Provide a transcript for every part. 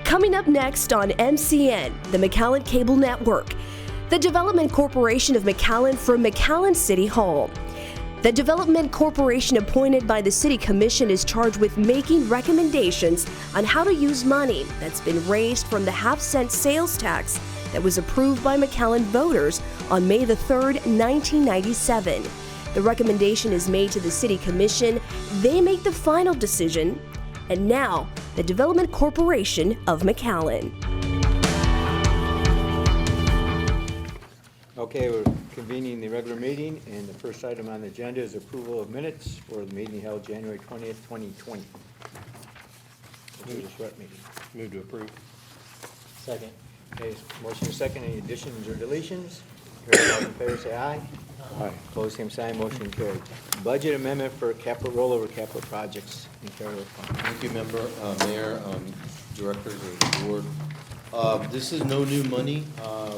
Coming up next on MCN, the McAllen Cable Network, the Development Corporation of McAllen from McAllen City Hall. The Development Corporation appointed by the City Commission is charged with making recommendations on how to use money that's been raised from the half-cent sales tax that was approved by McAllen voters on May the 3rd, 1997. The recommendation is made to the City Commission. They make the final decision. And now, the Development Corporation of McAllen. Okay, we're convening the regular meeting, and the first item on the agenda is approval of minutes for the meeting held January 20th, 2020. Move to approve. Second. Okay, motion is second. Any additions or deletions? Hearing all in favor, say aye. Aye. Opposed, same sign. Motion carried. Budget amendment for capital rollover capital projects in carryover fund. Thank you, Member, Mayor, Directors of the Board. This is no new money.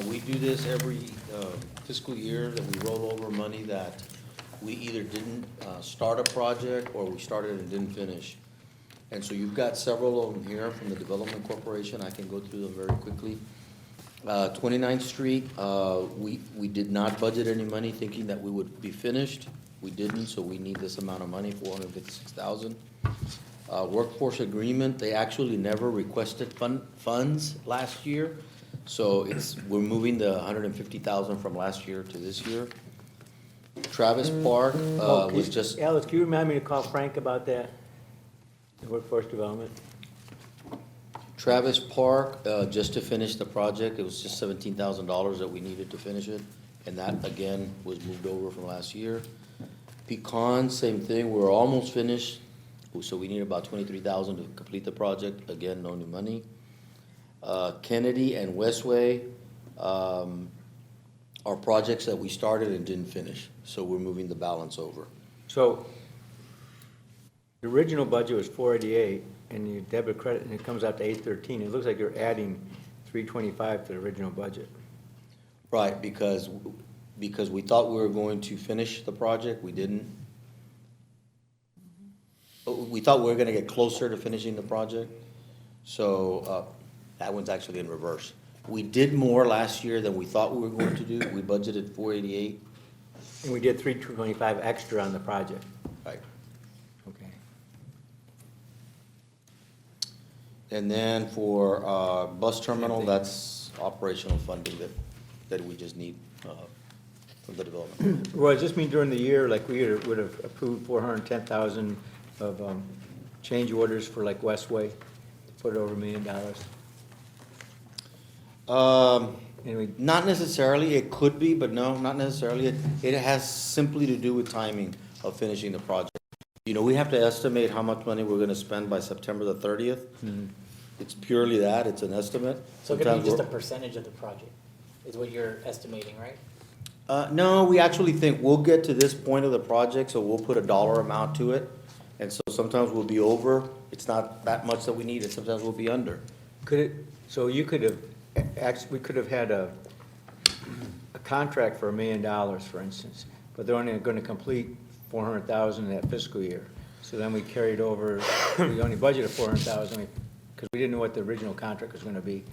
We do this every fiscal year, that we roll over money that we either didn't start a project or we started and didn't finish. And so you've got several of them here from the Development Corporation. I can go through them very quickly. 29th Street, we did not budget any money thinking that we would be finished. We didn't, so we need this amount of money, $456,000. Workforce agreement, they actually never requested funds last year. So we're moving the $150,000 from last year to this year. Travis Park was just. Alice, can you remind me to call Frank about that? The workforce development. Travis Park, just to finish the project, it was just $17,000 that we needed to finish it. And that, again, was moved over from last year. Pecan, same thing, we're almost finished. So we need about $23,000 to complete the project. Again, no new money. Kennedy and Westway are projects that we started and didn't finish. So we're moving the balance over. So the original budget was 488, and you debit credit, and it comes out to 813. It looks like you're adding 325 to the original budget. Right, because we thought we were going to finish the project, we didn't. We thought we were going to get closer to finishing the project, so that one's actually in reverse. We did more last year than we thought we were going to do. We budgeted 488. And we did 325 extra on the project. Right. Okay. And then for bus terminal, that's operational funding that we just need from the development. Well, does this mean during the year, like we would have approved 410,000 of change orders for like Westway, put it over $1 million? Not necessarily. It could be, but no, not necessarily. It has simply to do with timing of finishing the project. You know, we have to estimate how much money we're going to spend by September the 30th. Mm-hmm. It's purely that. It's an estimate. So it could be just a percentage of the project is what you're estimating, right? No, we actually think we'll get to this point of the project, so we'll put a dollar amount to it. And so sometimes we'll be over. It's not that much that we need, and sometimes we'll be under. So you could have, actually, we could have had a contract for $1 million, for instance, but they're only going to complete 400,000 in that fiscal year. So then we carried over, we only budgeted 400,000 because we didn't know what the original contract was going to be.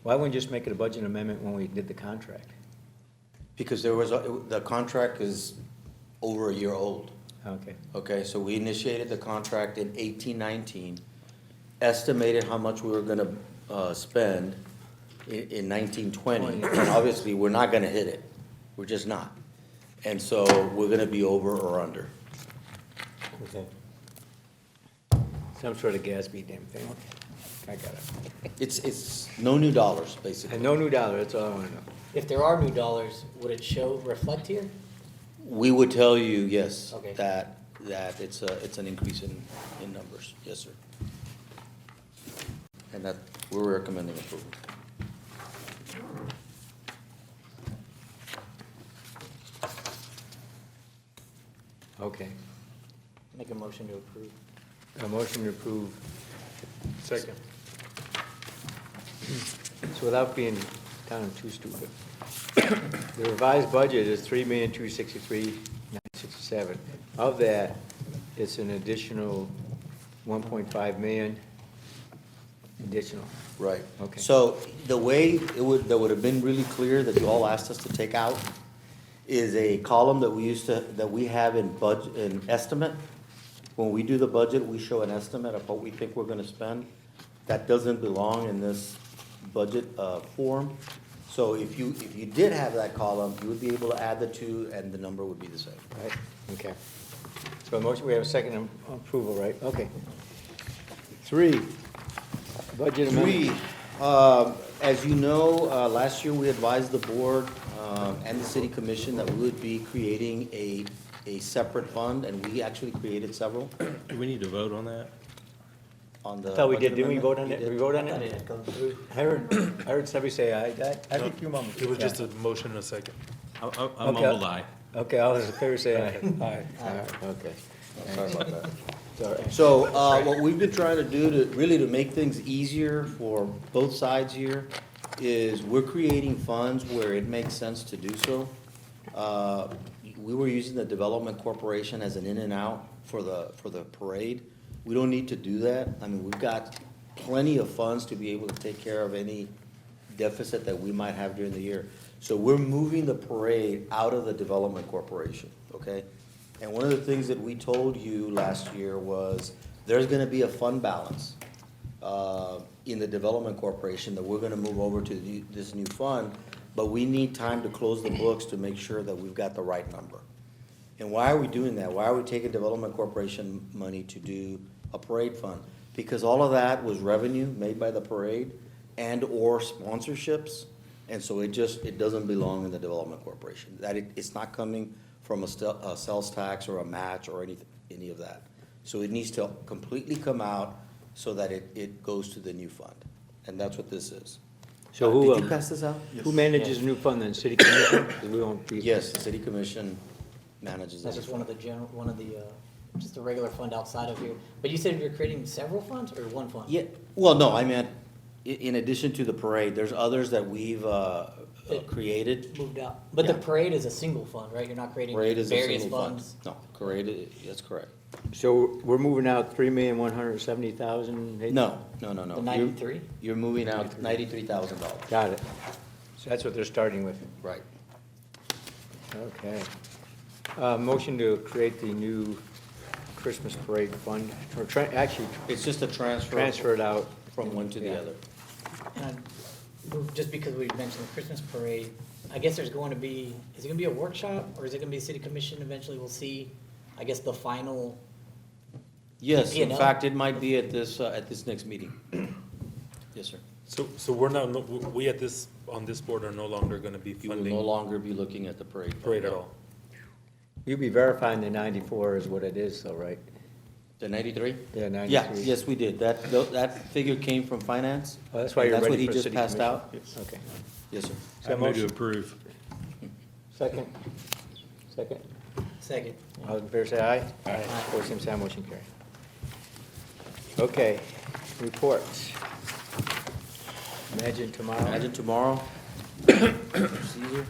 Why wouldn't you just make it a budget amendment when we did the contract? Because the contract is over a year old. Okay. Okay, so we initiated the contract in 18-19, estimated how much we were going to spend in 19-20, and obviously we're not going to hit it. We're just not. And so we're going to be over or under. Okay. Some sort of Gatsby damn thing. Okay. I got it. It's no new dollars, basically. And no new dollar, that's all I want to know. If there are new dollars, would it reflect here? We would tell you, yes, Okay. that it's an increase in numbers. Yes, sir. And that we're recommending approval. Okay. Make a motion to approve. A motion to approve. Second. So without being kind of too stupid, the revised budget is $3,263,967. Of that, it's an additional 1.5 million additional. Right. Okay. So the way that would have been really clear that you all asked us to take out is a column that we have in budget, in estimate. When we do the budget, we show an estimate of what we think we're gonna spend. That doesn't belong in this budget, form. So if you did have that column, you would be able to add the two and the number would be the same. Right, okay. So motion, we have a second approval, right? Okay. 3, budget amendment. 3, as you know, last year we advised the board and the city commission that we would be creating a separate fund, and we actually created several Do we need to vote on that? on the. I thought we did, budget didn't we vote on amendment. it? Did we You vote I on thought it it? had come through. I heard somebody say aye. I think you, Mama. It was just a motion and a second. I Okay. mumbled aye. Okay, all those in favor say aye. Aye. All right, okay. did. Sorry about that. Sorry. So, what we've been trying to do to make things easier for both sides here is we're creating funds where it makes sense to do so. We were using the Development Corporation as an in and out for the parade. We don't need to do that. I mean, we've got plenty of funds to be able to take care of any deficit that we might have during the year. So we're moving the parade out of the Development Corporation, okay? And one of the things that we told you last year was there's gonna be a fund balance in the Development Corporation that we're gonna move over to this new fund, but we need time to close the books to make sure that we've got the right number. And why are we doing that? Why are we taking Development Corporation money to do a parade fund? Because all of that was revenue made by the parade and/or sponsorships, and so it doesn't belong in the Development Corporation. It's not coming from a sales tax or a match or any of that. So it needs to completely come out so that it goes to the new fund, and that's what this is. So who, Did you pass this out? who manages the new fund then, city commission? 'Cause we won't be. Yes, the city commission manages that. That's just just a regular fund outside of here. But you said you're creating several funds or one fund? Yeah, well, no, I meant, in addition to the parade, there's others that we've created. Moved out. But the Yeah. parade is a single fund, right? You're not creating Parade is a various single fund. funds? No, parade, that's correct. So we're moving out 3,170,000? No. The You're- 93? You're moving out $93,000. Got it. So that's what they're starting with. Right. Okay. Motion to create the new Christmas parade fund, or actually It's just a transfer. transfer it out. From one to the Yeah. other. And just because we mentioned the Christmas parade, I guess there's going to be, is it gonna be a workshop or is it gonna be a city commission? Eventually we'll see, I guess, the final. Yes, in P&L? fact, it might be at this next meeting. Yes, sir. So we're not, we on this board are no longer gonna be You will no funding longer be looking at the parade. parade at all. You'll be verifying the 94 is what it is, though, right? The 93? Yeah, 93. Yeah, yes, we did. That figure came from finance. Oh, that's why and you're That's what ready he for just city passed commission. out. Okay. Yes, sir. So I move to motion- approve. Second? Second? Second. All in favor, say aye. Aye. Four, same sign, motion carried. Okay, reports. Imagine tomorrow. Imagine tomorrow. Caesar.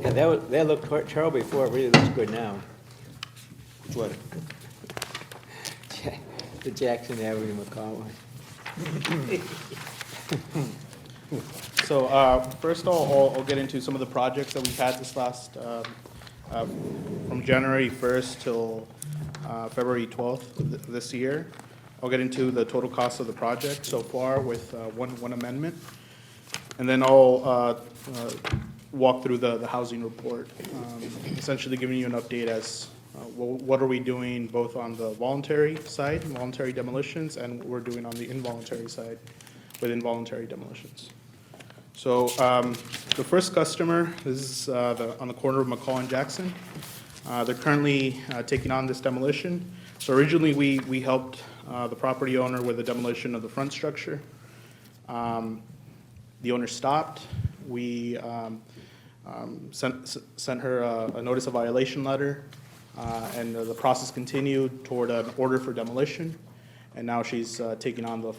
Yeah, that looked terrible before, it really looks good now. Which one? The Jackson Avenue McAllen. So first I'll get into some of the projects that we've had this last, from January 1st till February 12th of this year. I'll get into the total cost of the project so far with one amendment. And then I'll walk through the housing report, essentially giving you an update as what are we doing both on the voluntary side, voluntary demolitions, and what we're doing on the involuntary side with involuntary demolitions. So the first customer is on the corner of McAllen and Jackson. They're currently taking on this demolition. So originally we helped the property owner with the demolition of the front structure. The owner stopped. We sent her a notice of violation letter, and the process continued toward an order for demolition. And now she's taking on the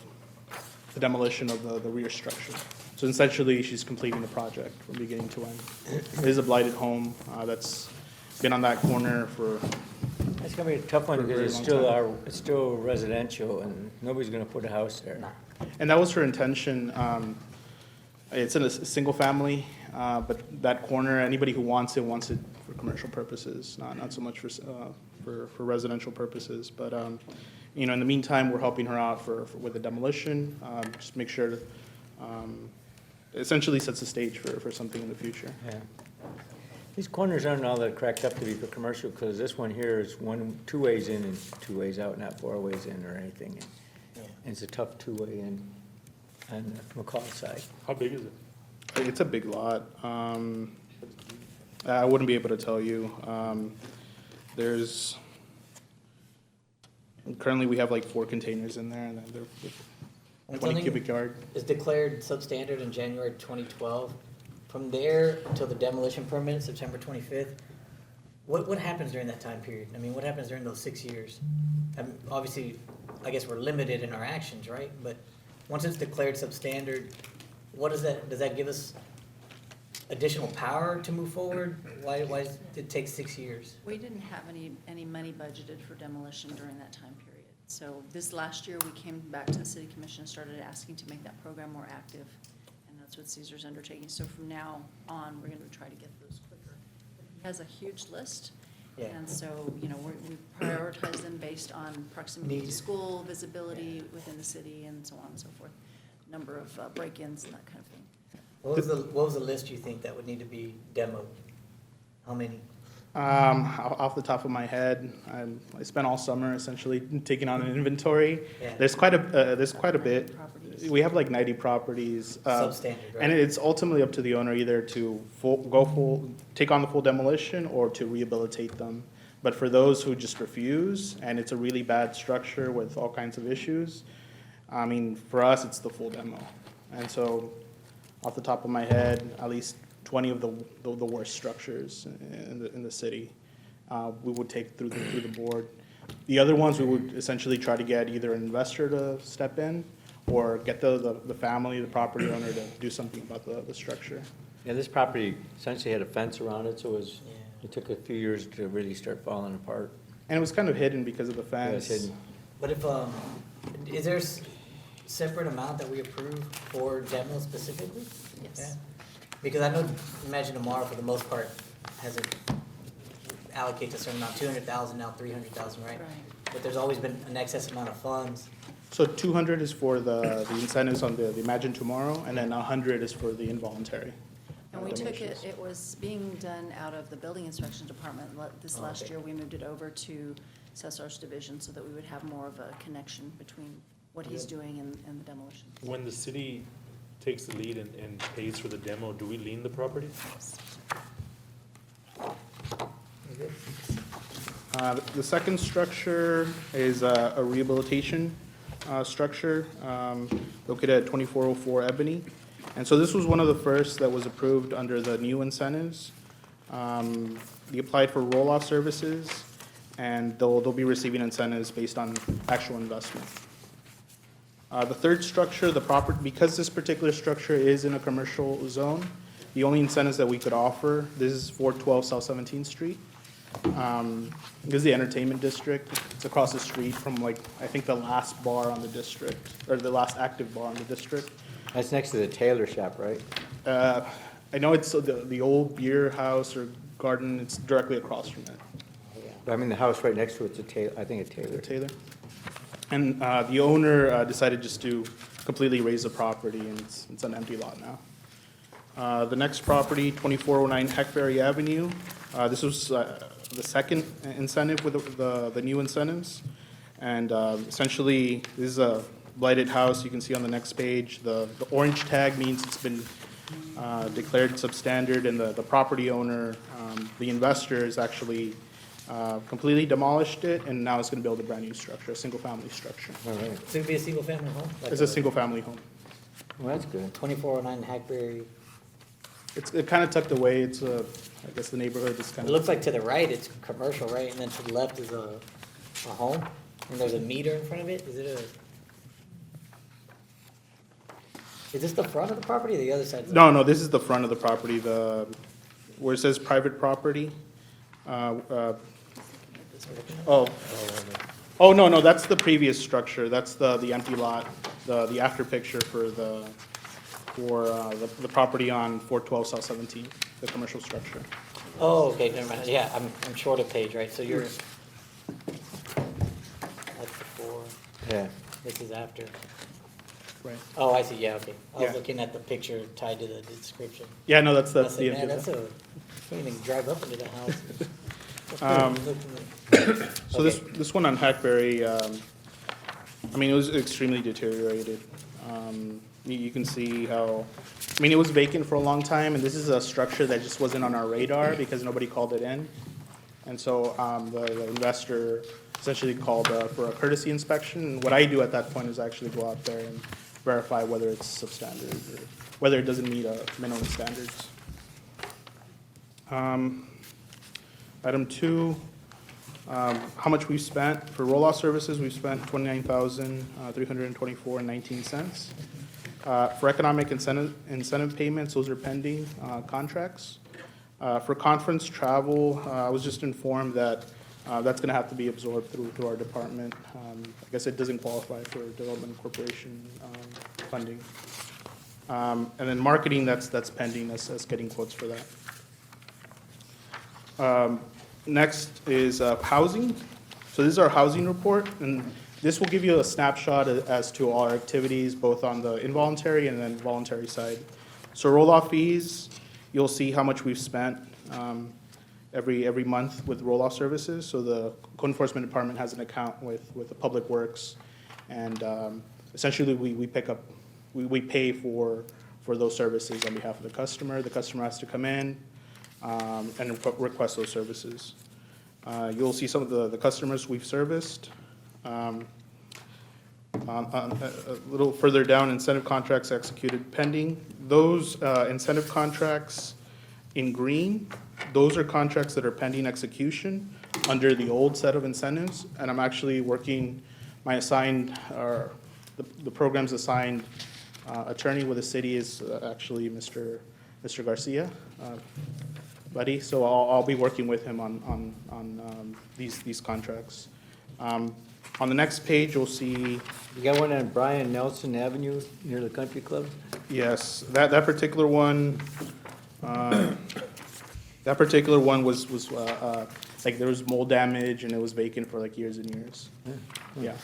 demolition of the rear structure. So essentially, she's completing the project from beginning to end. It is a blighted home that's been on that corner for, It's gonna be a tough one For a because very it's long still time. it's still residential and nobody's gonna put a house there. and that was her intention. It's in a single family, but that corner, anybody who wants it for commercial purposes, not so much for residential purposes. But, you know, in the meantime, we're helping her out with the demolition, just make sure, essentially sets the stage for something in the future. Yeah. These corners aren't all that cracked up to be for commercial, because this one here is two ways in and two ways out, not four ways in or anything. And it's a tough two-way in on the McAllen side. How big is it? It's a big lot. I wouldn't be able to tell you. Currently, we have like 4 containers in there, and then they're When 20 something cubic yard. is declared substandard in January 2012, from there until the demolition permit, September 25th, what happens during that time period? I mean, what happens during those 6 years? Obviously, I guess we're limited in our actions, right? But once it's declared substandard, does that give us additional power to move forward? Why does it take 6 years? We didn't have any money budgeted for demolition during that time period. So this last year, we came back to the city commission and started asking to make that program more active. And that's what Caesar's undertaking. So from now on, we're gonna try to get those quicker. He has a huge list. Yeah. And so, you know, we prioritize them based on proximity to Need. school, visibility within the city, and so on and so forth. Number of break-ins and that kind of thing. What was the list you think that would need to be demoed? How many? Off the top of my head, I spent all summer essentially taking on an inventory. Yeah. There's quite a bit. Properties. We have like 90 properties. Substandard, right? And it's ultimately up to the owner either to take on the full demolition or to rehabilitate them. But for those who just refuse, and it's a really bad structure with all kinds of issues, I mean, for us, it's the full demo. And so, off the top of my head, at least 20 of the worst structures in the city, we would take through the board. The other ones, we would essentially try to get either an investor to step in or get the family, the property owner to do something about the structure. Yeah, this property essentially had a fence around it, so Yeah. it took a few years to really start falling apart. And it was kind of hidden because of the Yeah, it's fence. hidden. But if, is there separate amount that we approve for demo specifically? Yes. Yeah. Because I know, Imagine Tomorrow, for the most part, has it allocates a certain amount, 200,000, now 300,000, right? Right. But there's always been an excess amount of funds. So 200 is for the incentives on the Imagine Tomorrow, and then 100 is for the involuntary. And we took donations. it was being done out of the building inspection department. This Oh, last okay. year, we moved it over to Cesar's division so that we would have more of a connection between what he's doing and the demolition. When the city takes the lead and pays for the demo, do we lien the property? The second structure is a rehabilitation structure located at 2404 Ebony. And so this was one of the first that was approved under the new incentives. They applied for roll-off services, and they'll be receiving incentives based on actual investment. The third structure, because this particular structure is in a commercial zone, the only incentives that we could offer, this is 412 South 17th Street. This is the entertainment district. It's across the street from I think the last bar on the district, or the last active bar on the district. That's next to the tailor shop, right? I know it's the old beer house or garden, it's directly across from it. But I mean, the house right next to it's I think a tailor. Taylor. And the owner decided just to completely raise the property, and it's an empty lot now. The next property, 2409 Hackberry Avenue. This was the second incentive with the new incentives. And essentially, this is a blighted house. You can see on the next page, the orange tag means it's been declared substandard, and the property owner, the investor, is actually completely demolished it, and now it's going to build a brand-new structure, a single-family structure. All right. It's gonna be a single-family home? Like It's a single-family home. Well, that's good. 2409 Hackberry. It's kind of tucked away. It's I guess the neighborhood is kind It of. looks like to the right, it's commercial, right? And then to the left is a home, and there's a meter in front of it. Is this the front of the property or the other side? No, this is the front of the property. Where it says private property. Oh, oh, no, that's the previous structure. That's the empty lot, the after picture for the property on 412 South 17, the commercial structure. Oh, okay, never mind. Yeah, I'm short a page, right? So you're, that's before, Yeah. this is after. Right. Oh, I see, yeah, okay. I Yeah. was looking at the picture tied to the description. Yeah, no, that's I the said, empty man, lot. that's a, can't even drive up into the house. So this one on Hackberry, I mean, it was extremely deteriorated. You can see how, I mean, it was vacant for a long time, and this is a structure that just wasn't on our radar because nobody called it in. And so the investor essentially called for a courtesy inspection. And what I do at that point is actually go out there and verify whether it's substandard or whether it doesn't meet minimum standards. Item 2, how much we've spent. For roll-off services, we've spent $29,324.19. For economic incentive payments, those are pending contracts. For conference travel, I was just informed that that's going to have to be absorbed through our department. I guess it doesn't qualify for development corporation funding. And then marketing, that's pending, as getting quotes for that. Next is housing. So this is our housing report, and this will give you a snapshot as to all our activities, both on the involuntary and then voluntary side. So roll-off fees, you'll see how much we've spent every month with roll-off services. So the code enforcement department has an account with the Public Works, and essentially we pay for those services on behalf of the customer. The customer has to come in and request those services. You'll see some of the customers we've serviced. A little further down, incentive contracts executed pending. Those incentive contracts in green, those are contracts that are pending execution under the old set of incentives. And I'm actually working, my assigned, or the program's assigned attorney with the city is actually Mr. Garcia, buddy. So I'll be working with him on these contracts. On the next page, you'll see. You got one on Brian Nelson Avenue near the country club? Yes, that particular one, was like there was mold damage and it was vacant for like years and years. Yeah.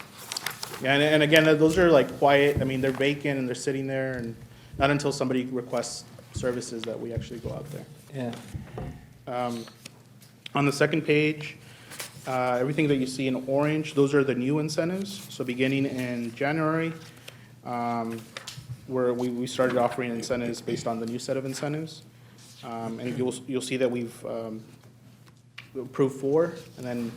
Yeah, and again, those are like quiet, I mean, they're vacant and they're sitting there, and not until somebody requests services that we actually go out there. Yeah. On the second page, everything that you see in orange, those are the new incentives. So beginning in January, where we started offering incentives based on the new set of incentives. And you'll see that we've approved 4, and then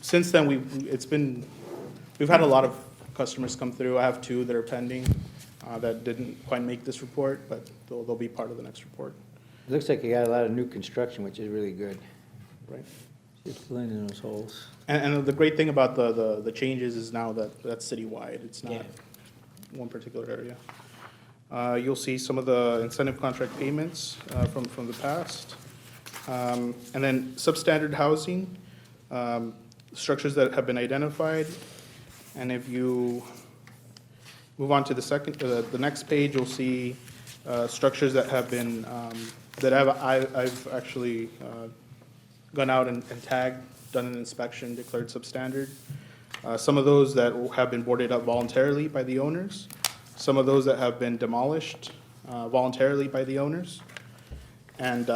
since then we've had a lot of customers come through. I have 2 that are pending that didn't quite make this report, but they'll be part of the next report. It looks like you got a lot of new construction, which is really good. Right. Just filling in those holes. And the great thing about the changes is now that that's citywide. It's Yeah. not one particular area. You'll see some of the incentive contract payments from the past. And then substandard housing, structures that have been identified. And if you move on to the next page, you'll see structures that have been, that I've actually gone out and tagged, done an inspection, declared substandard. Some of those that have been boarded up voluntarily by the owners. Some of those that have been demolished voluntarily by the owners. And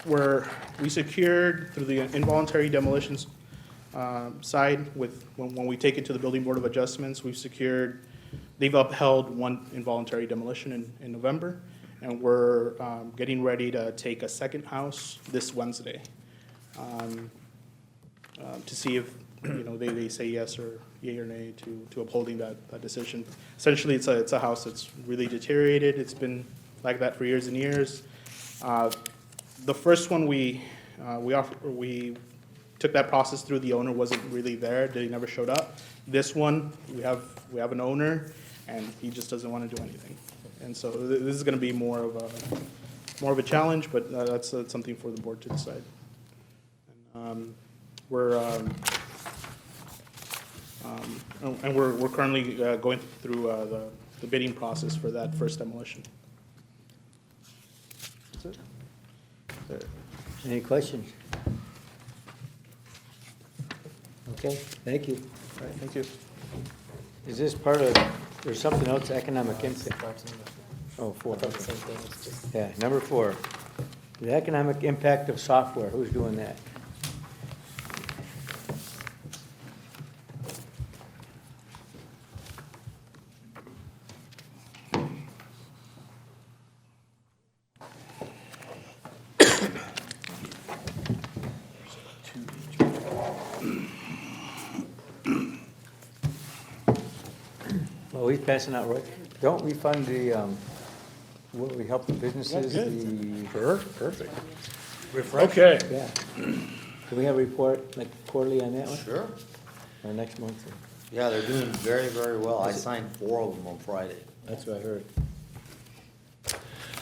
we secured through the involuntary demolitions side when we take it to the Building Board of Adjustments, they've upheld 1 involuntary demolition in November, and we're getting ready to take a second house this Wednesday to see if they say yes or yea or nay to upholding that decision. Essentially, it's a house that's really deteriorated. It's been like that for years and years. The first one we took that process through. The owner wasn't really there. He never showed up. This one, we have an owner, and he just doesn't want to do anything. And so this is going to be more of more of a challenge, but that's something for the board to decide. We're currently going through the bidding process for that first demolition. That's it. Any questions? Okay, thank you. All right, thank you. Is this part of, there's something else, economic impact? Oh, 4. I thought the same thing, it's just. Yeah, number 4, the economic impact of software, who's doing that? Well, he's passing out, right? Don't we fund the, what we help the businesses, the, Sure, perfect. refresh? Okay. Yeah. Can we have a report, like quarterly on that one, Sure. or next month? Yeah, they're doing very, very well. I signed 4 of them on Friday. That's what I heard.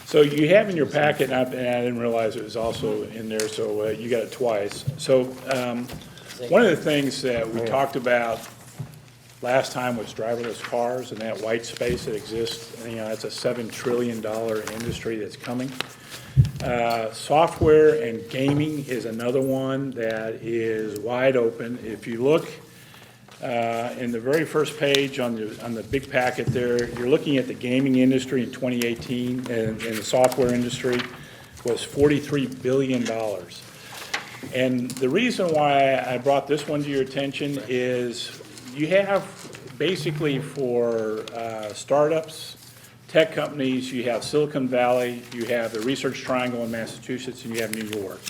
So you have in your packet, and I didn't realize it was also in there, so you got it twice. So one of the things that we talked about last time was driverless cars and that white space that exists. You know, that's a $7 trillion industry that's coming. Software and gaming is another one that is wide open. If you look in the very first page on the big packet there, you're looking at the gaming industry in 2018, and the software industry was $43 billion. And the reason why I brought this one to your attention is you have basically for startups, tech companies, you have Silicon Valley, you have the Research Triangle in Massachusetts, and you have New York.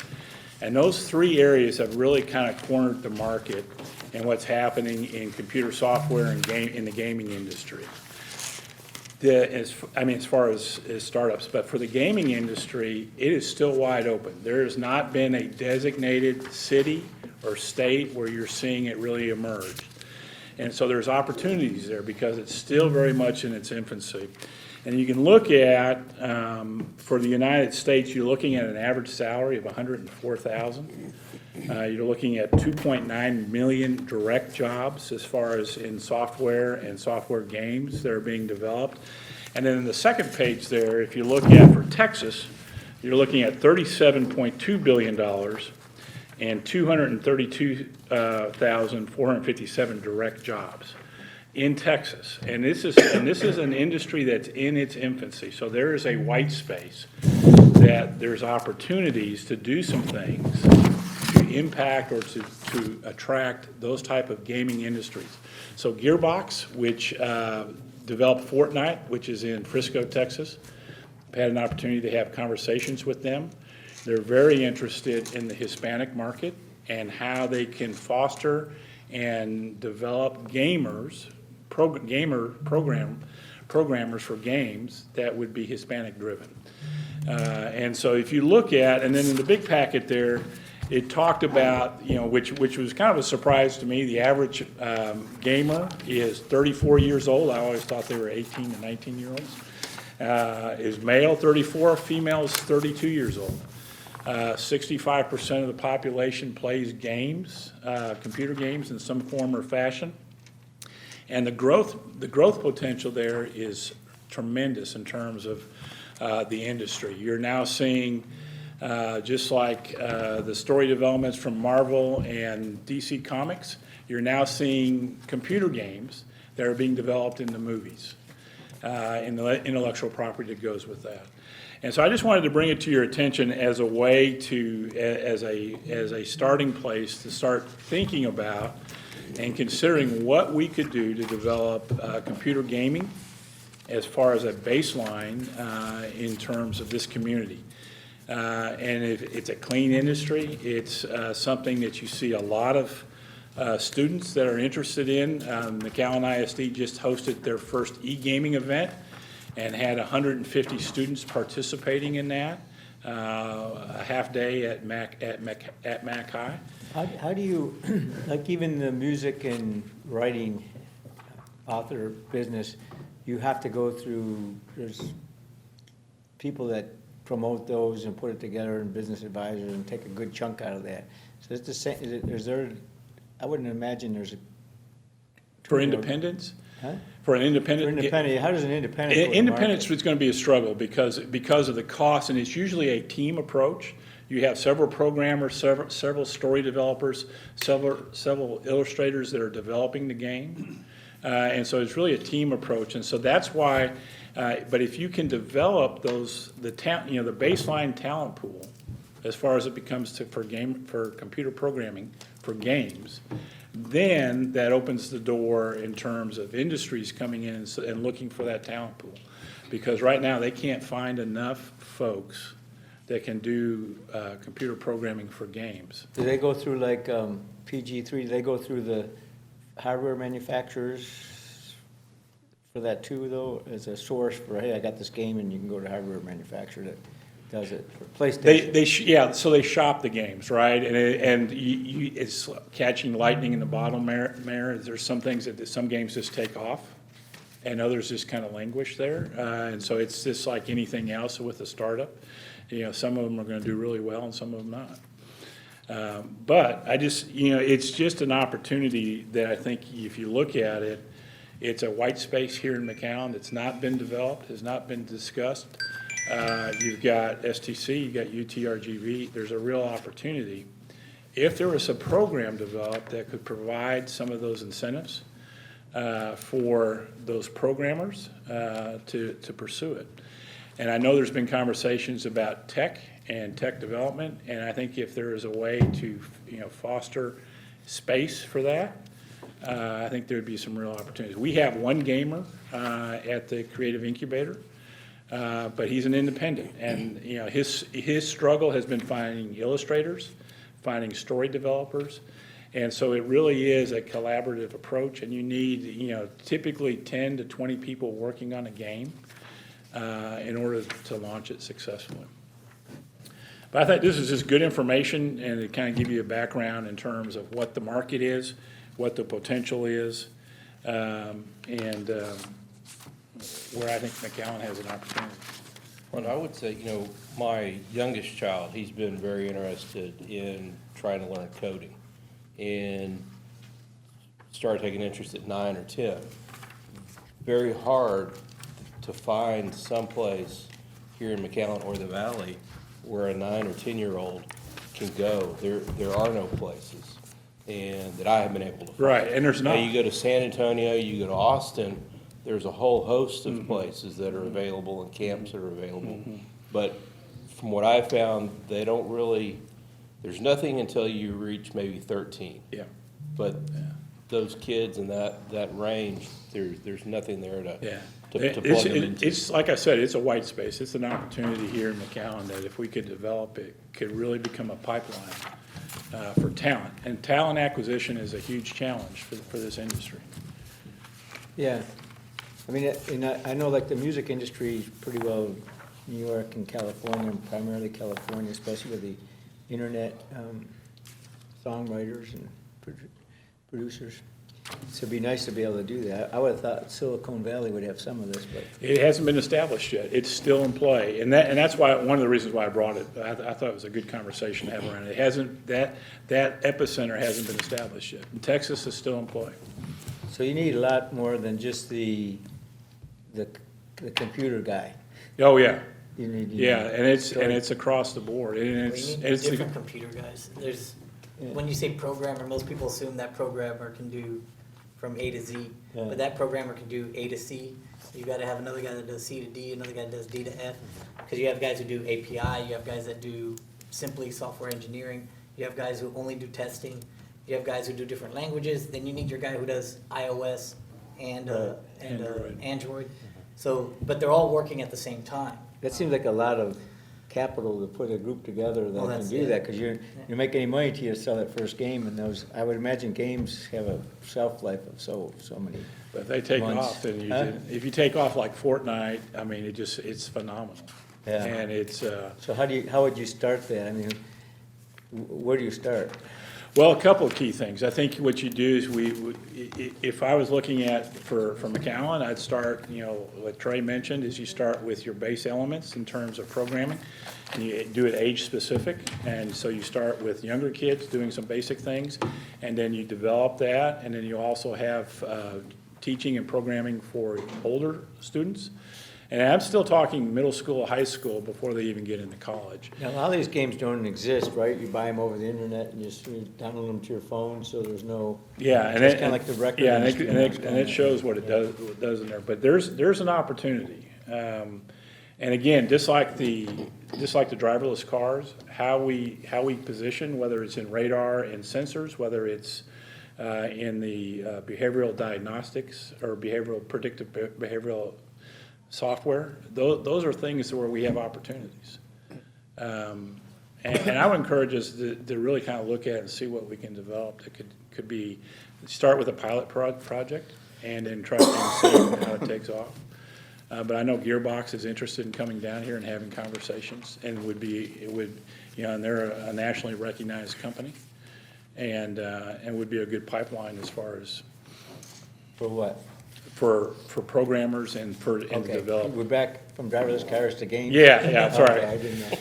And those 3 areas have really kind of cornered the market and what's happening in computer software and in the gaming industry. As far as startups, but for the gaming industry, it is still wide open. There has not been a designated city or state where you're seeing it really emerge. And so there's opportunities there because it's still very much in its infancy. And you can look at, for the United States, you're looking at an average salary of $104,000. You're looking at 2.9 million direct jobs as far as in software and software games that are being developed. And then in the second page there, if you look at for Texas, you're looking at $37.2 billion and 232,457 direct jobs in Texas. And this is an industry that's in its infancy. So there is a white space that there's opportunities to do some things to impact or to attract those type of gaming industries. So Gearbox, which developed Fortnite, which is in Frisco, Texas, I've had an opportunity to have conversations with them. They're very interested in the Hispanic market and how they can foster and develop programmers for games that would be Hispanic driven. And so if you look at, and then in the big packet there, it talked about, which was kind of a surprise to me, the average gamer is 34 years old. I always thought they were 18 to 19 year olds. Is male 34, female is 32 years old. 65% of the population plays games, computer games in some form or fashion. And the growth potential there is tremendous in terms of the industry. You're now seeing, just like the story developments from Marvel and DC Comics, you're now seeing computer games that are being developed in the movies, and the intellectual property that goes with that. And so I just wanted to bring it to your attention as a way to, as a starting place to start thinking about and considering what we could do to develop computer gaming as far as a baseline in terms of this community. And it's a clean industry. It's something that you see a lot of students that are interested in. McAllen ISD just hosted their first e-gaming event and had 150 students participating in that, a half day at Mac High. How do you, like even the music and writing author business, you have to go through, there's people that promote those and put it together in Business Advisor and take a good chunk out of that. So it's the same, is there, I wouldn't imagine there's a. For independents? Huh? For an independent? For independent, how does an independent go to Independence market? is going to be a struggle because of the cost, and it's usually a team approach. You have several programmers, several story developers, several illustrators that are developing the game. And so it's really a team approach, and so that's why, but if you can develop the baseline talent pool, as far as it becomes for computer programming, for games, then that opens the door in terms of industries coming in and looking for that talent pool. Because right now, they can't find enough folks that can do computer programming for games. Do they go through like PG3, do they go through the hardware manufacturers for that too, though, as a source for, hey, I got this game, and you can go to hardware manufacturer that does it for PlayStation? So they shop the games, right? And it's catching lightning in the bottle, Mayor. There's some things some games just take off, and others just kind of languish there. And so it's just like anything else with a startup. Some of them are going to do really well, and some of them not. But I just, it's just an opportunity that I think if you look at it, it's a white space here in McAllen that's not been developed, has not been discussed. You've got STC, you've got UTRGV. There's a real opportunity. If there was a program developed that could provide some of those incentives for those programmers to pursue it. And I know there's been conversations about tech and tech development, and I think if there is a way to, foster space for that, I think there'd be some real opportunities. We have one gamer at the Creative Incubator, but he's an independent, and his struggle has been finding illustrators, finding story developers, and so it really is a collaborative approach, and you need typically 10 to 20 people working on a game in order to launch it successfully. But I think this is just good information, and to kind of give you a background in terms of what the market is, what the potential is, and where I think McAllen has an opportunity. Well, I would say, my youngest child, he's been very interested in trying to learn coding and started taking interest at 9 or 10. Very hard to find someplace here in McAllen or the Valley where a 9 or 10-year-old can go. There are no places, and that I have been able to find. Right, and there's Now, not. you go to San Antonio, you go to Austin, there's a whole host of places that are available and camps that are available. But from what I found, they don't really, there's nothing until you reach maybe 13. Yeah. But those kids in that range, there's nothing there to Yeah. plug them into. It's, like I said, it's a white space. It's an opportunity here in McAllen that if we could develop it, could really become a pipeline for talent. And talent acquisition is a huge challenge for this industry. Yeah. I mean, I know like the music industry is pretty well New York and California, and primarily California, especially with the internet songwriters and producers. So it'd be nice to be able to do that. I would have thought Silicon Valley would have some of this, but. It hasn't been established yet. It's still in play. And that's why, one of the reasons why I brought it. I thought it was a good conversation to have around it. It hasn't, that epicenter hasn't been established yet. And Texas is still in play. So you need a lot more than just the computer guy. Oh, yeah. You need. Yeah, and it's across the board. And We need it's different computer guys. When you say programmer, most people assume that programmer can do from A to Z, Yeah. but that programmer can do A to C. You gotta have another guy that does C to D, another guy that does D to F. Because you have guys who do API, you have guys that do simply software engineering, you have guys who only do testing, you have guys who do different languages, then you need your guy who does iOS and Android. So, but they're all working at the same time. That seems like a lot of capital to put a group together that can do that, because you make any money till you sell that first game, and those, I would imagine games have a shelf life of so many. But if they take months. off, then Huh? if you take off like Fortnite, I mean, it's phenomenal. Yeah. And it's, So how would you start that? I mean, where do you start? Well, a couple of key things. I think what you do is if I was looking at for McAllen, I'd start, what Trey mentioned, is you start with your base elements in terms of programming, and you do it age specific. And so you start with younger kids doing some basic things, and then you develop that, and then you also have teaching and programming for older students. And I'm still talking middle school, high school, before they even get into college. Now, a lot of these games don't exist, right? You buy them over the internet and you download them to your phone, so there's no. Yeah, and it's it, kind of like the record yeah, and industry it shows what it does in there. But there's an opportunity, and again, just like the driverless cars, how we position, whether it's in radar and sensors, whether it's in the behavioral diagnostics or predictive behavioral software, those are things where we have opportunities. And I would encourage us to really kind of look at it and see what we can develop. That could be, start with a pilot project and then try to see how it takes off. But I know Gearbox is interested in coming down here and having conversations, and and they're a nationally recognized company, and would be a good pipeline as far as For what? for programmers and for Okay. developers. We're back from driverless cars to games? Yeah, sorry. Okay, I didn't know.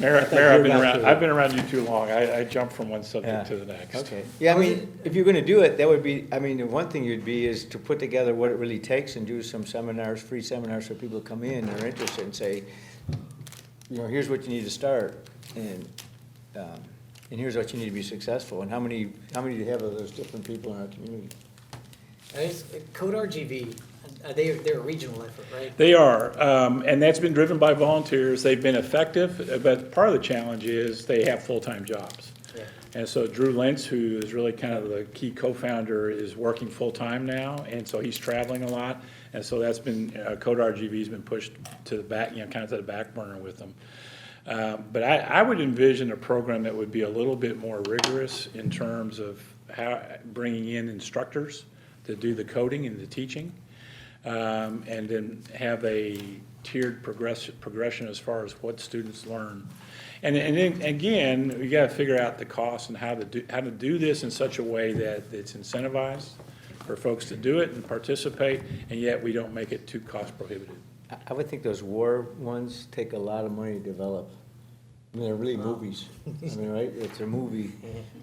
Mayor, thought you were I've been around you too long. I jumped from one subject Yeah. to the next. Okay. Yeah, I mean, if you're gonna do it, that would be, I mean, the one thing you'd be is to put together what it really takes and do some seminars, free seminars for people to come in that are interested and say, here's what you need to start, and here's what you need to be successful, and how many do you have of those different people in our community? Code RGV, they're a regional effort, right? They are, and that's been driven by volunteers. They've been effective, but part of the challenge is they have full-time jobs. Yeah. And so Drew Lentz, who is really kind of the key co-founder, is working full-time now, and so he's traveling a lot. And so that's been, Code RGV's been pushed to the back, kind of to the back burner with them. But I would envision a program that would be a little bit more rigorous in terms of bringing in instructors to do the coding and the teaching, and then have a tiered progression as far as what students learn. And then, again, we gotta figure out the cost and how to do this in such a way that it's incentivized for folks to do it and participate, and yet we don't make it too cost prohibitive. I would think those war ones take a lot of money to develop. I mean, they're really movies. I mean, right? It's a movie,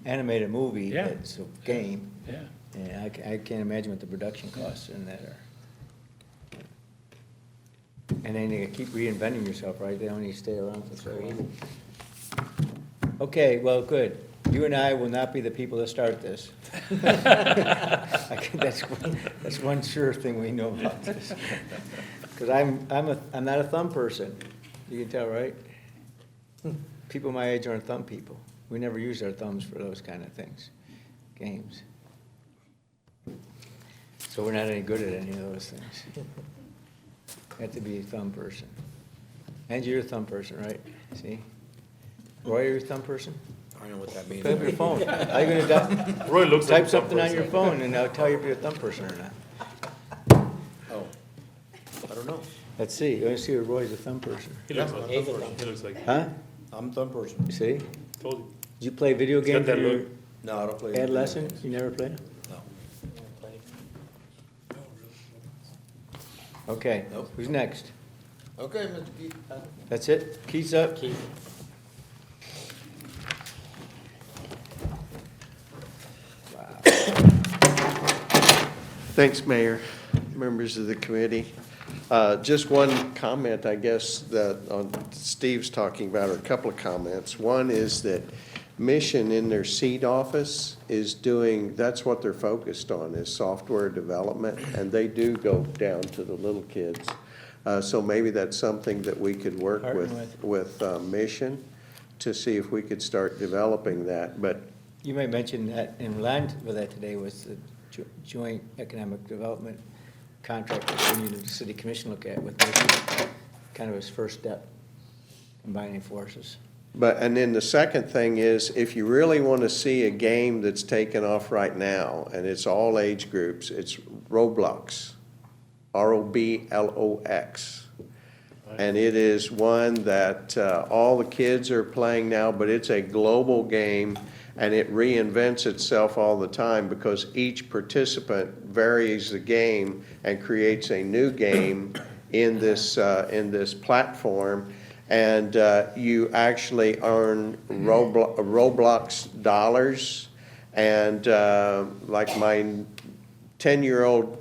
animated movie. Yeah. It's a game. Yeah. And I can't imagine what the production costs in that are. And then you keep reinventing yourself, right? They only stay around for so long. Okay, well, good. You and I will not be the people that start this. That's one sure thing we know about this. Because I'm not a thumb person. You can tell, right? People my age aren't thumb people. We never use our thumbs for those kind of things, games. So we're not any good at any of those things. You have to be a thumb person. And you're a thumb person, right? See? Roy, you're a thumb person? I know what that means. Put up your phone. Are you gonna Roy looks like a type thumb something on your person. phone and I'll tell you if you're a thumb person or not? Oh, I don't know. Let's see. Let's see if Roy's a thumb person. He looks like, He's a thumb. he looks like, Huh? I'm a thumb person. See? told you. Did you play video He's got games that in your look. No, I don't play. adolescence? You never played them? No. Okay. Nope. Who's next? Okay, Mr. Keith. That's it? Keys up? Keith. Thanks, Mayor, members of the committee. Just one comment, I guess, that on Steve's talking about, or a couple of comments. One is that Mission in their seed office is doing, that's what they're focused on, is software development, and they do go down to the little kids. So maybe that's something that we could work Partner with Mission to see if we could start developing that, but You may mention that in line with that today was the joint economic development contract that we needed the city commission look at with Michigan, kind of his first step, combining forces. and then the second thing is, if you really want to see a game that's taken off right now, and it's all age groups, it's Roblox, ROBLOX. And it is one that all the kids are playing now, but it's a global game, and it reinvents itself all the time because each participant varies the game and creates a new game in this platform. And you actually earn Roblox dollars. And like my 10-year-old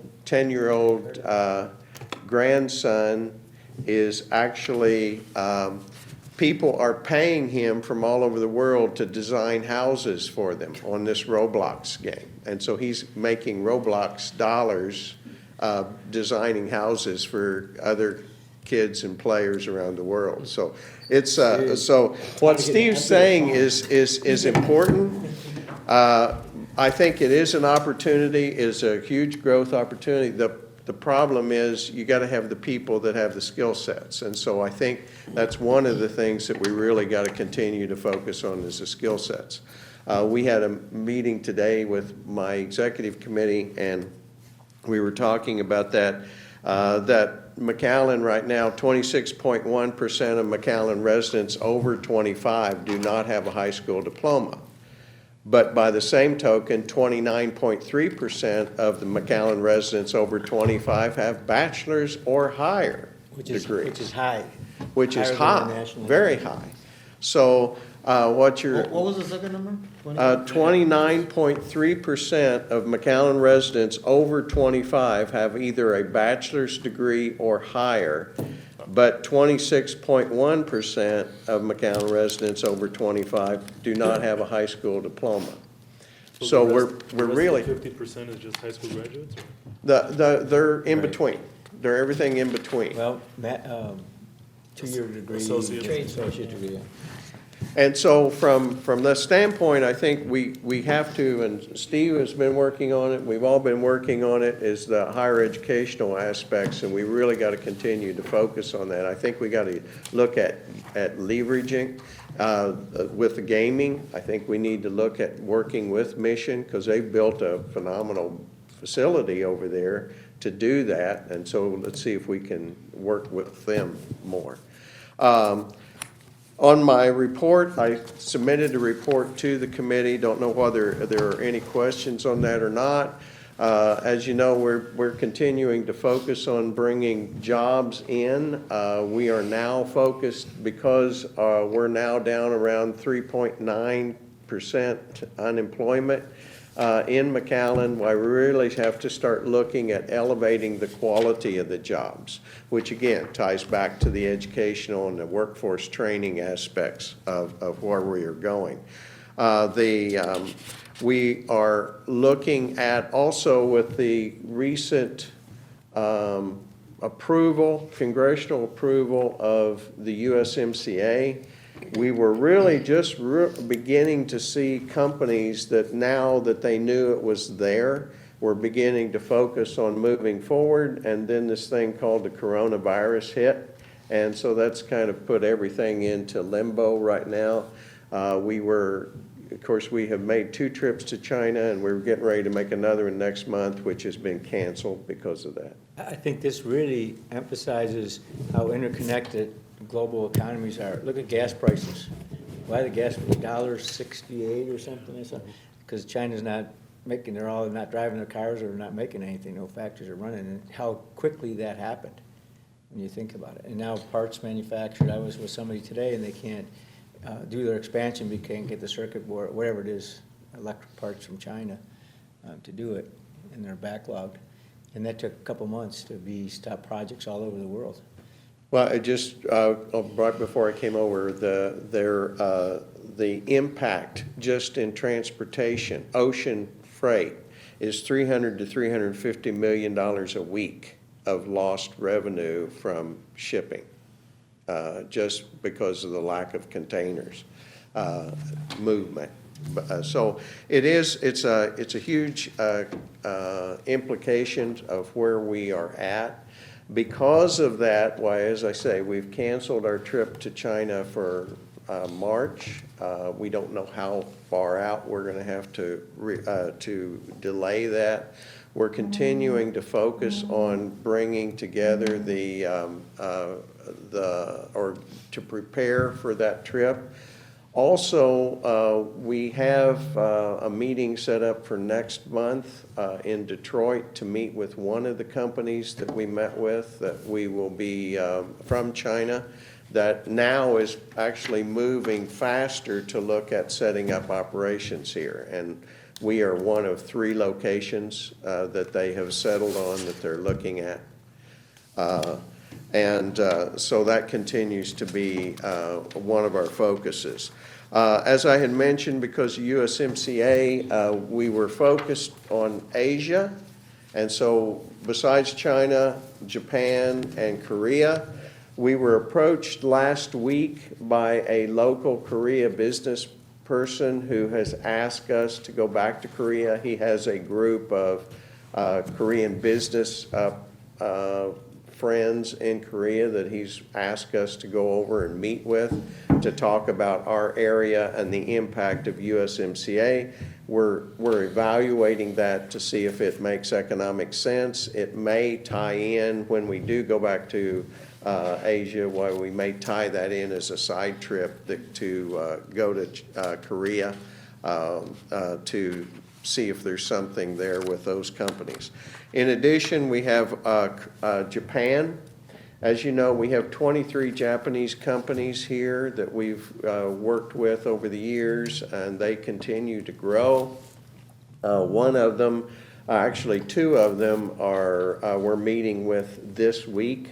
grandson is actually, people are paying him from all over the world to design houses for them on this Roblox game. And so he's making Roblox dollars designing houses for other kids and players around the world. So it's, so what Steve's saying is important. I think it is an opportunity, is a huge growth opportunity. The problem is you got to have the people that have the skill sets. And so I think that's one of the things that we really got to continue to focus on is the skill sets. We had a meeting today with my executive committee, and we were talking about that, that McAllen right now, 26.1% of McAllen residents over 25 do not have a high school diploma. But by the same token, 29.3% of the McAllen residents over 25 have bachelor's or higher degrees. Which is high. Which is Higher than the high, national very average. high. So what you're, What was the second number? 29.3% of McAllen residents over 25 have either a bachelor's degree or higher, but 26.1% of McAllen residents over 25 do not have a high school diploma. So we're really, 50% is just high school graduates? they're in between. They're everything in between. Well, two-year degree. Associate degree, yeah. And so from the standpoint, I think we have to, and Steve has been working on it, we've all been working on it, is the higher educational aspects, and we really got to continue to focus on that. I think we got to look at leveraging with the gaming. I think we need to look at working with Mission because they've built a phenomenal facility over there to do that, and so let's see if we can work with them more. On my report, I submitted a report to the committee. Don't know whether there are any questions on that or not. As you know, we're continuing to focus on bringing jobs in. We are now focused because we're now down around 3.9% unemployment in McAllen. Why we really have to start looking at elevating the quality of the jobs, which again ties back to the educational and the workforce training aspects of where we are going. We are looking at also with the recent congressional approval of the USMCA, we were really just beginning to see companies that now that they knew it was there, were beginning to focus on moving forward, and then this thing called the coronavirus hit, and so that's kind of put everything into limbo right now. Of course, we have made 2 trips to China, and we're getting ready to make another one next month, which has been canceled because of that. I think this really emphasizes how interconnected global economies are. Look at gas prices. Why the gas $1.68 or something? Because China's not making, they're all not driving their cars or not making anything. No factories are running. And how quickly that happened when you think about it. And now parts manufactured. I was with somebody today and they can't do their expansion because they can't get the circuit board, whatever it is, electric parts from China to do it, and they're backlogged. And that took a couple months to stop projects all over the world. Well, I just, right before I came over, the impact just in transportation, ocean freight, is $300 to $350 million a week of lost revenue from shipping, just because of the lack of containers movement. So it's a huge implication of where we are at. Because of that, why, as I say, we've canceled our trip to China for March. We don't know how far out we're going to have to delay that. We're continuing to focus on bringing together or to prepare for that trip. Also, we have a meeting set up for next month in Detroit to meet with one of the companies that we met with, that we will be from China, that now is actually moving faster to look at setting up operations here. And we are one of 3 locations that they have settled on that they're looking at. So that continues to be one of our focuses. As I had mentioned, because of USMCA, we were focused on Asia. And so besides China, Japan, and Korea, we were approached last week by a local Korea business person who has asked us to go back to Korea. He has a group of Korean business friends in Korea that he's asked us to go over and meet with to talk about our area and the impact of USMCA. We're evaluating that to see if it makes economic sense. It may tie in when we do go back to Asia, why we may tie that in as a side trip to go to Korea to see if there's something there with those companies. In addition, we have Japan. As you know, we have 23 Japanese companies here that we've worked with over the years, and they continue to grow. One of them, actually 2 of them, we're meeting with this week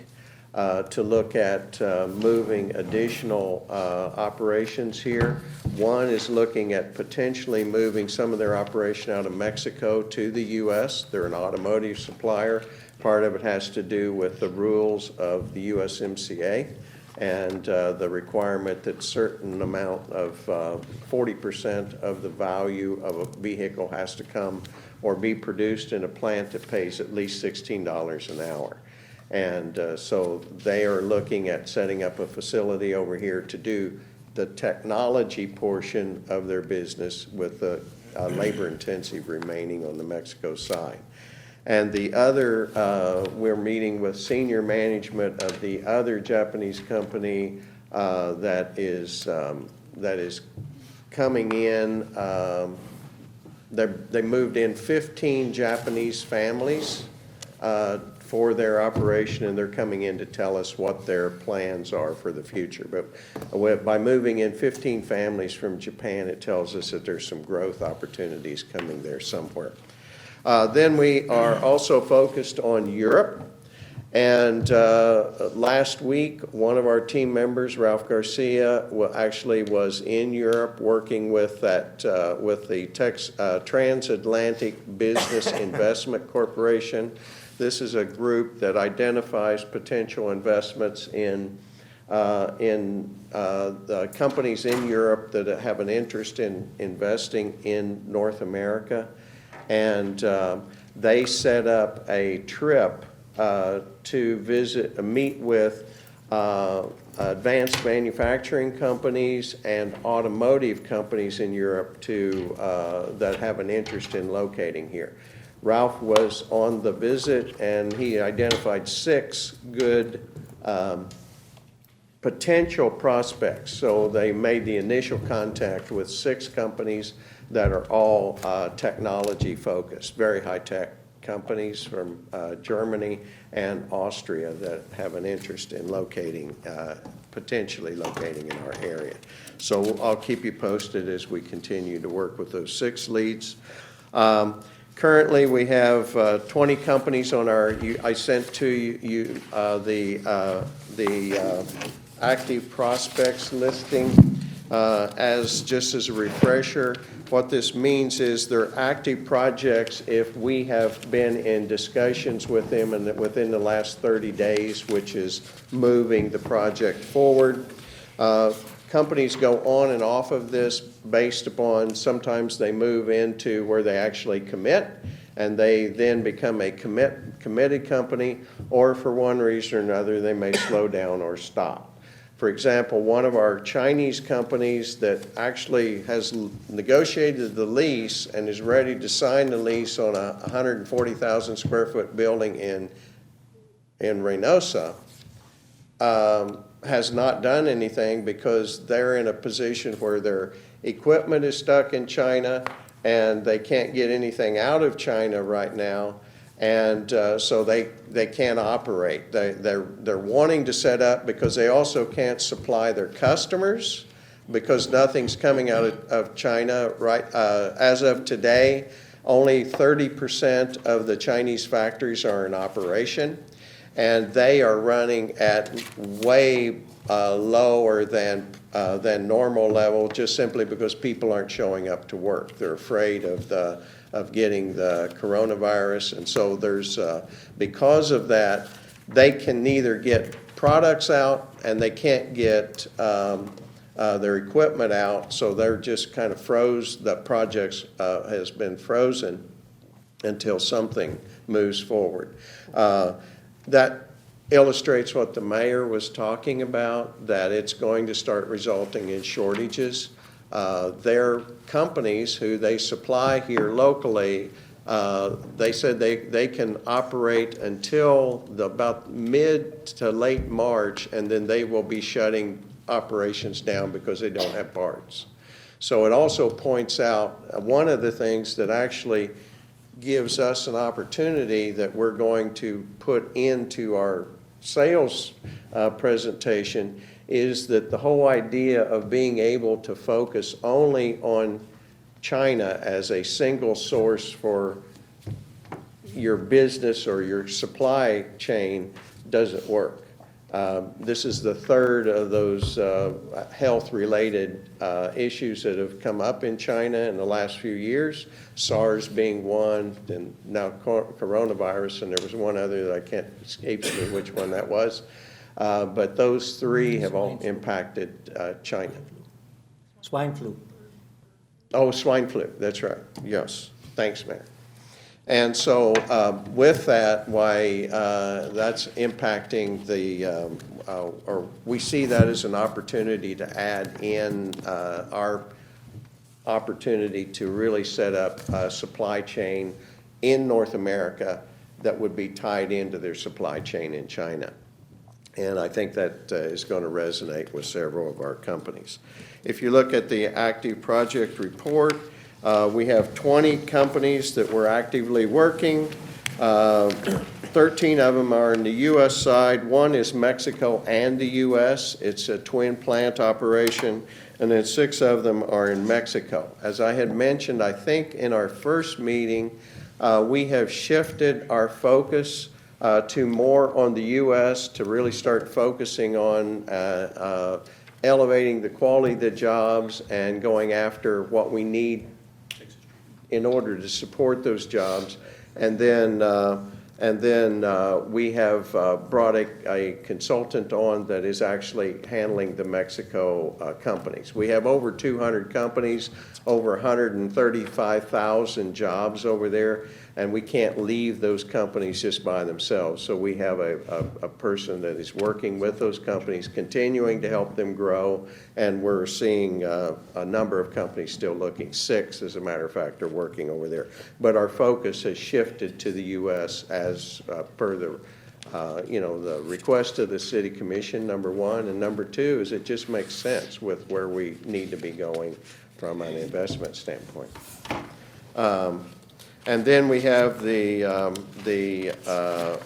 to look at moving additional operations here. One is looking at potentially moving some of their operation out of Mexico to the U.S. They're an automotive supplier. Part of it has to do with the rules of the USMCA and the requirement that certain amount of 40% of the value of a vehicle has to come or be produced in a plant that pays at least $16 an hour. And so they are looking at setting up a facility over here to do the technology portion of their business with the labor-intensive remaining on the Mexico side. And the other, we're meeting with senior management of the other Japanese company that is coming in. They moved in 15 Japanese families for their operation, and they're coming in to tell us what their plans are for the future. But by moving in 15 families from Japan, it tells us that there's some growth opportunities coming there somewhere. Then we are also focused on Europe. And last week, one of our team members, Ralph Garcia, actually was in Europe working with with the Transatlantic Business Investment Corporation. This is a group that identifies potential investments in the companies in Europe that have an interest in investing in North America. And they set up a trip to meet with advanced manufacturing companies and automotive companies in Europe that have an interest in locating here. Ralph was on the visit, and he identified 6 good potential prospects. So they made the initial contact with 6 companies that are all technology focused, very high-tech companies from Germany and Austria that have an interest in potentially locating in our area. So I'll keep you posted as we continue to work with those 6 leads. Currently, we have 20 companies on I sent to you the active prospects listing just as a refresher. What this means is they're active projects if we have been in discussions with them and within the last 30 days, which is moving the project forward. Companies go on and off of this based upon sometimes they move into where they actually commit and they then become a committed company, or for one reason or another they may slow down or stop. For example, one of our Chinese companies that actually has negotiated the lease and is ready to sign the lease on a 140,000 square foot building in Reynosa, has not done anything because they're in a position where their equipment is stuck in China and they can't get anything out of China right now. And so they can't operate. They're wanting to set up because they also can't supply their customers because nothing's coming out of China. Right, as of today, only 30% of the Chinese factories are in operation, and they are running at way lower than normal level, just simply because people aren't showing up to work. They're afraid of getting the coronavirus, and so there's because of that, they can neither get products out and they can't get their equipment out, so they're just kind of froze. The project has been frozen until something moves forward. That illustrates what the mayor was talking about, that it's going to start resulting in shortages. Their companies who they supply here locally, they said they can operate until about mid to late March, and then they will be shutting operations down because they don't have parts. So it also points out one of the things that actually gives us an opportunity that we're going to put into our sales presentation is that the whole idea of being able to focus only on China as a single source for your business or your supply chain doesn't work. This is the third of those health-related issues that have come up in China in the last few years, SARS being one, and now coronavirus, and there was one other that I can't escape me which one that was. But those three have all impacted China. Swine flu. Oh, swine flu, that's right, yes. Thanks, Mayor. And so with that, why that's impacting the, or we see that as an opportunity to add in our opportunity to really set up a supply chain in North America that would be tied into their supply chain in China. And I think that is going to resonate with several of our companies. If you look at the active project report, we have 20 companies that we're actively working. 13 of them are in the U.S. side. One is Mexico and the U.S. It's a twin plant operation. And then 6 of them are in Mexico. As I had mentioned, I think in our first meeting, we have shifted our focus to more on the U.S. to really start focusing on elevating the quality of the jobs and going after what we need in order to support those jobs. And then we have brought a consultant on that is actually handling the Mexico companies. We have over 200 companies, over 135,000 jobs over there, and we can't leave those companies just by themselves. So we have a person that is working with those companies, continuing to help them grow, and we're seeing a number of companies still looking. 6, as a matter of fact, are working over there. But our focus has shifted to the U.S. as per the the request of the City Commission, number one, and number two is it just makes sense with where we need to be going from an investment standpoint. And then we have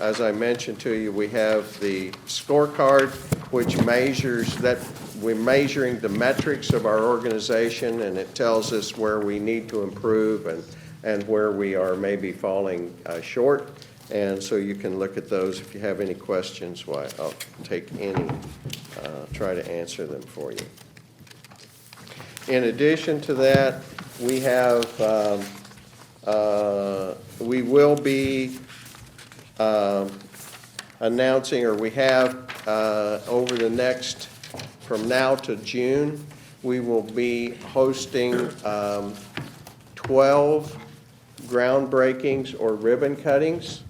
as I mentioned to you, we have the scorecard, which measures that we're measuring the metrics of our organization, and it tells us where we need to improve and where we are maybe falling short. And so you can look at those. If you have any questions, why, I'll take any, try to answer them for you. In addition to that, we have, we will be announcing, or we have over the next, from now to June, we will be hosting 12 groundbreakings or ribbon cuttings.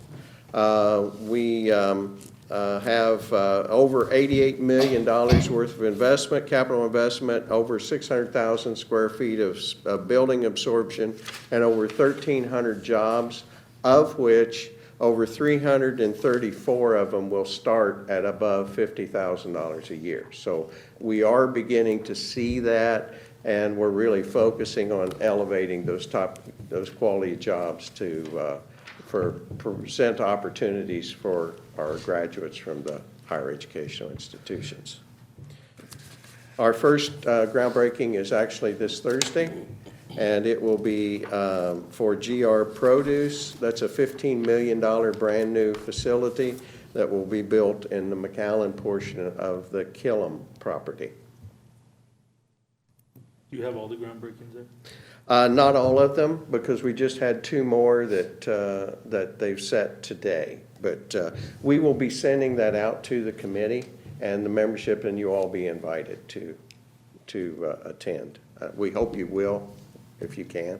We have over $88 million worth of investment, capital investment, over 600,000 square feet of building absorption, and over 1,300 jobs, of which over 334 of them will start at above $50,000 a year. So we are beginning to see that, and we're really focusing on elevating those quality jobs to present opportunities for our graduates from the higher educational institutions. Our first groundbreaking is actually this Thursday, and it will be for GR Produce. That's a $15 million brand-new facility that will be built in the McAllen portion of the Killam property. Do you have all the groundbreakings there? Not all of them, because we just had 2 more that they've set today. But we will be sending that out to the committee and the membership, and you all be invited to attend. We hope you will, if you can.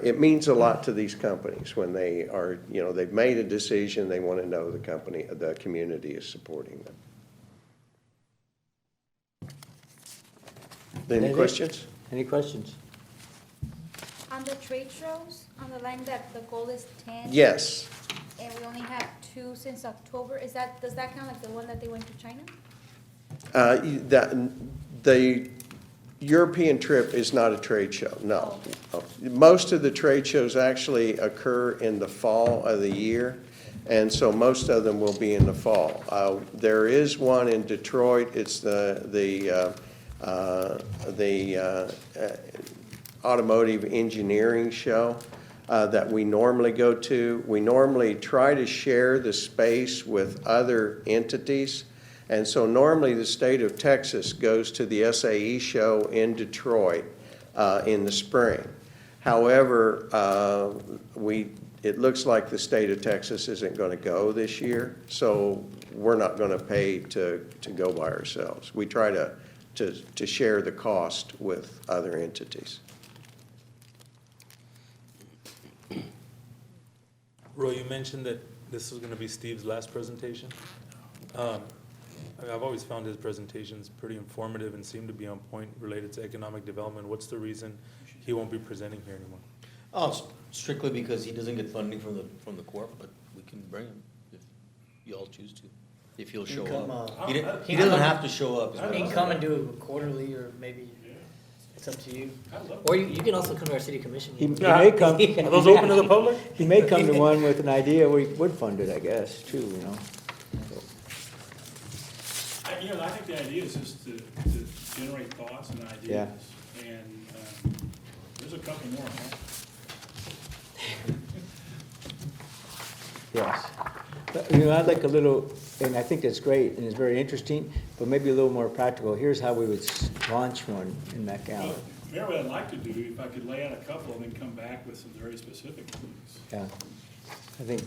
It means a lot to these companies when they are, they've made a decision, they want to know the community is supporting them. Any questions? Any questions? On the trade shows, on the line that the goal is 10. Yes. And we only have 2 since October, does that count like the one that they went to China? The European trip is not a trade show, no. Most of the trade shows actually occur in the fall of the year, and so most of them will be in the fall. There is one in Detroit. It's the automotive engineering show that we normally go to. We normally try to share the space with other entities. And so normally the state of Texas goes to the SAE show in Detroit in the spring. However, it looks like the state of Texas isn't going to go this year, so we're not going to pay to go by ourselves. We try to share the cost with other entities. Roy, you mentioned that this was going to be Steve's last presentation. I've always found his presentations pretty informative and seem to be on point related to economic development. What's the reason he won't be presenting here anymore? Oh, strictly because he doesn't get funding from the corp, but we can bring him if you all choose to, if he'll show up. He doesn't have to show up. You can come and do a quarterly, or maybe it's up to you. Or you can also come to our city commission. He may come. Are those open to the public? He may come to one with an idea where he would fund it, I guess, too, I think the idea is just to generate thoughts and ideas. Yeah. And there's a couple more, huh? Yes. But, I'd like a little, and I think that's great, and it's very interesting, but maybe a little more practical. Here's how we would launch one in McAllen. Mayor, what I'd like to do, if I could lay out a couple and then come back with some very specific things. Yeah. I think,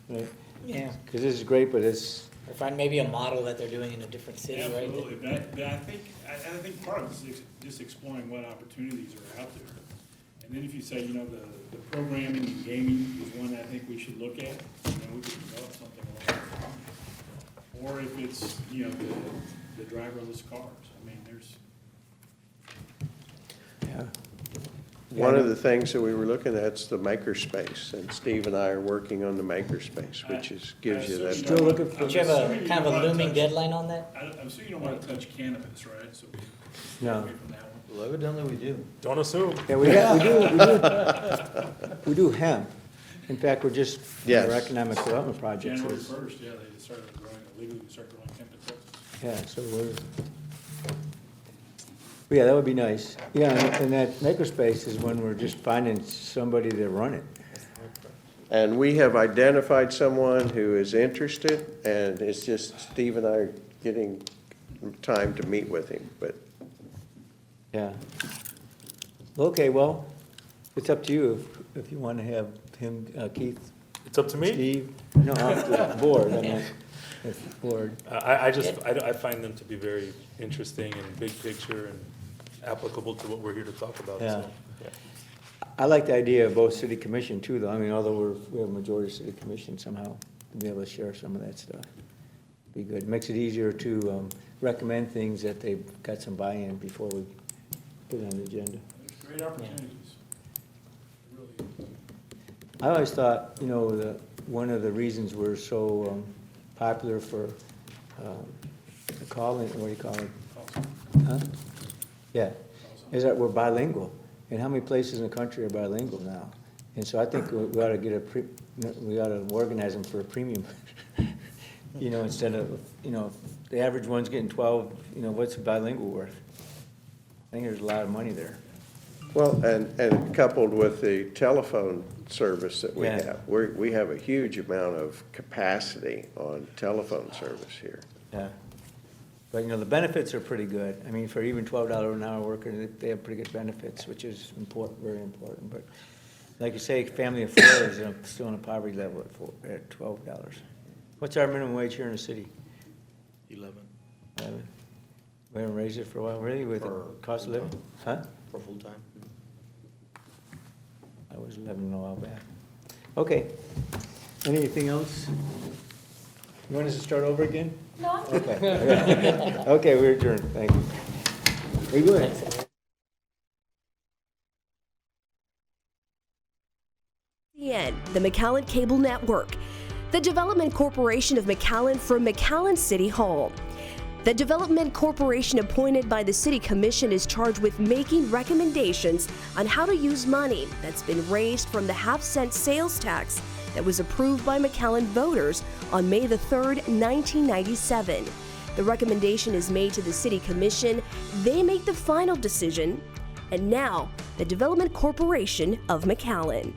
right? Yeah. Because this is great, but it's, Or find maybe a model that they're doing in a different city, right? Absolutely, but I think part of it is just exploring what opportunities are out there. And then if you say, the programming and gaming is one I think we should look at, and then we could develop something along that line. Or if it's, the driverless cars, I mean, there's. yeah. One of the things that we were looking at is the makerspace, and Steve and I are working on the makerspace, which gives you that. Still looking for. Don't you have a kind of a looming deadline on that? I'm assuming you don't want to touch cannabis, right? So we No. away from that one. Well, evidently we do. Don't assume. Yeah, we do hemp. In fact, we're just, Yes. our economic development projects January is, 1st, yeah, they started growing, legally start growing hemp in Texas. yeah, so yeah, that would be nice. Yeah, and that makerspace is when we're just finding somebody to run it. And we have identified someone who is interested, and it's just Steve and I are getting time to meet with him, but Yeah. Okay, well, it's up to you if you want to have him, Keith, It's up to me. Steve, no, off the board, I mean, it's the board. I find them to be very interesting and big picture and applicable to what we're here to talk about. Yeah. So, yeah. I like the idea of both city commission too, though. I mean, although we have a majority city commission somehow, to be able to share some of that stuff. be good. Makes it easier to recommend things that they've got some buy-in before we put it on the agenda. Great opportunities. I always thought, you know, one of the reasons we're so popular for the calling, what do you call it? Huh? Yeah, is that we're bilingual. And how many places in the country are bilingual now? And so I think we ought to get we ought to organize them for a premium. You know, instead of, you know, if the average one's getting 12, you know, what's a bilingual worth? I think there's a lot of money there. Well, and coupled with the telephone service that we Yeah. have, we have a huge amount of capacity on telephone service here. Yeah. But, you know, the benefits are pretty good. I mean, for even $12 an hour worker, they have pretty good benefits, which is important, very important. But like you say, family of 4 is still on a poverty level at $12. What's our minimum wage here in the city? 11 We haven't raised it for a while, really, with the For cost of living? Huh? for full-time. I was 11 a while back. Okay. Anything else? You want us to start over again? No, Okay. Okay, we're adjourned. Thank you. Are you good? The McAllen Cable Network. The Development Corporation of McAllen from McAllen City Hall. The Development Corporation appointed by the City Commission is charged with making recommendations on how to use money that's been raised from the half-cent sales tax that was approved by McAllen voters on May the 3rd, 1997. The recommendation is made to the City Commission. They make the final decision. And now, the Development Corporation of McAllen.